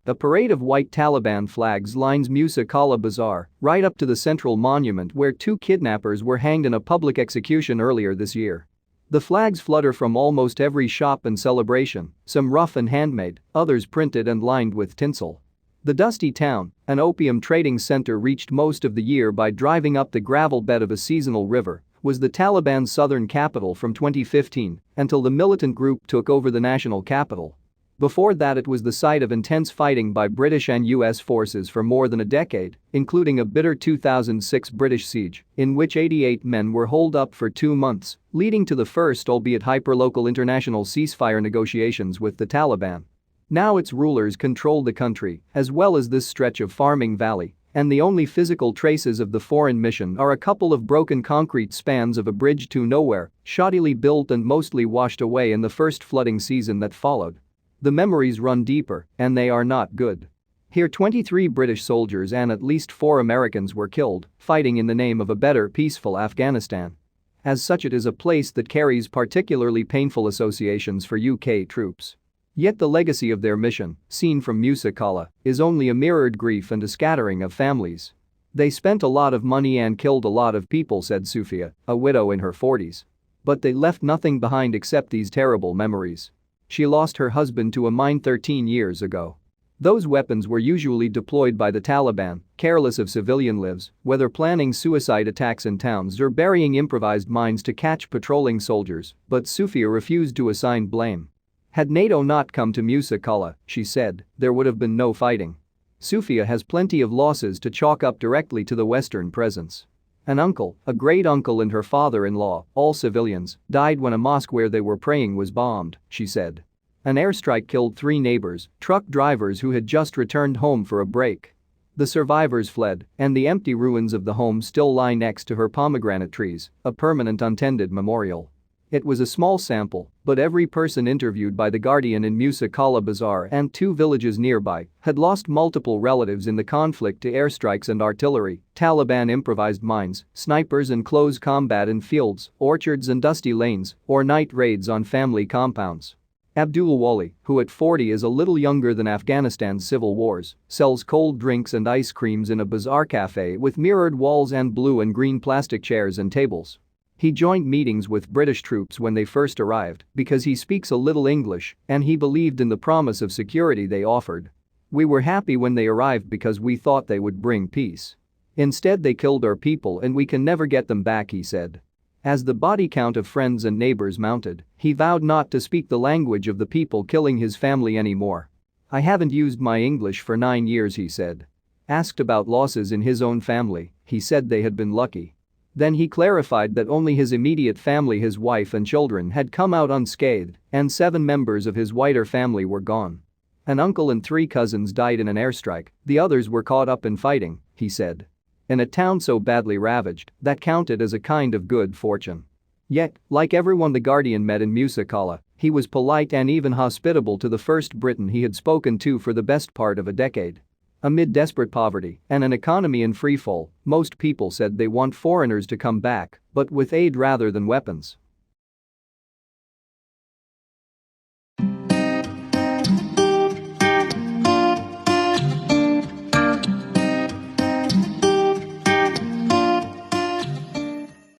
A parade of white Taliban flags lines Musa Qala bazaar, right up to the central monument where 2 kidnappers were hanged in a public execution earlier this year. The flags flutter from almost every shop and celebration, some rough and handmade, others printed and lined with tinsel. The dusty town, an opium trading center reached most of the year by driving up the gravel bed of a seasonal river, was the Taliban's southern capital from 2015 until the militant group took over the national capital. Before that, it was the site of intense fighting by British and US forces for more than a decade, including a bitter 2006 British siege, in which 88 men were holed up for 2 months, leading to the first albeit hyperlocal international ceasefire negotiations with the Taliban. Now its rulers control the country, as well as this stretch of farming valley, and the only physical traces of the foreign mission are a couple of broken concrete spans of a bridge to nowhere, shoddily built and mostly washed away in the first flooding season that followed. The memories run deeper, and they are not good. Here 23 British soldiers and at least 4 Americans were killed, fighting in the name of a better, peaceful Afghanistan. As such, it is a place that carries particularly painful associations for UK troops. Yet the legacy of their mission, seen from Musa Qala, is only a mirrored grief and a scattering of families. They spent a lot of money and killed a lot of people, said Sufia, a widow in her 40s. But they left nothing behind except these terrible memories. She lost her husband to a mine 13 years ago. Those weapons were usually deployed by the Taliban, careless of civilian lives, whether planning suicide attacks in towns or burying improvised mines to catch patrolling soldiers, but Sufia refused to assign blame. Had Nato not come to Musa Qala, she said, there would have been no fighting. Sufia has plenty of losses to chalk up directly to the Western presence. An uncle, a great-uncle and her father-in-law, all civilians, died when a mosque where they were praying was bombed, she said. An airstrike killed 3 neighbours, truck drivers who had just returned home for a break. The survivors fled, and the empty ruins of the home still lie next to her pomegranate trees, a permanent untended memorial. It was a small sample, but every person interviewed by The Guardian in Musa Qala bazaar and 2 villages nearby had lost multiple relatives in the conflict to airstrikes and artillery, Taliban improvised mines, snipers and close combat in fields, orchards and dusty lanes, or night raids on family compounds. Abdul Wali, who at 40 is a little younger than Afghanistan's civil wars, sells cold drinks and ice creams in a bazaar cafe with mirrored walls and blue and green plastic chairs and tables. He joined meetings with British troops when they first arrived because he speaks a little English and he believed in the promise of security they offered. We were happy when they arrived because we thought they would bring peace. Instead, they killed our people and we can never get them back, he said. As the body count of friends and neighbours mounted, he vowed not to speak the language of the people killing his family anymore. I haven't used my English for 9 years, he said. Asked about losses in his own family, he said they had been lucky. Then he clarified that only his immediate family, his wife and children, had come out unscathed, and 7 members of his wider family were gone. An uncle and 3 cousins died in an airstrike, the others were caught up in fighting, he said. In a town so badly ravaged, that counted as a kind of good fortune. Yet, like everyone The Guardian met in Musa Qala, he was polite and even hospitable to the first Briton he had spoken to for the best part of a decade. Amid desperate poverty and an economy in freefall, most people said they want foreigners to come back, but with aid rather than weapons.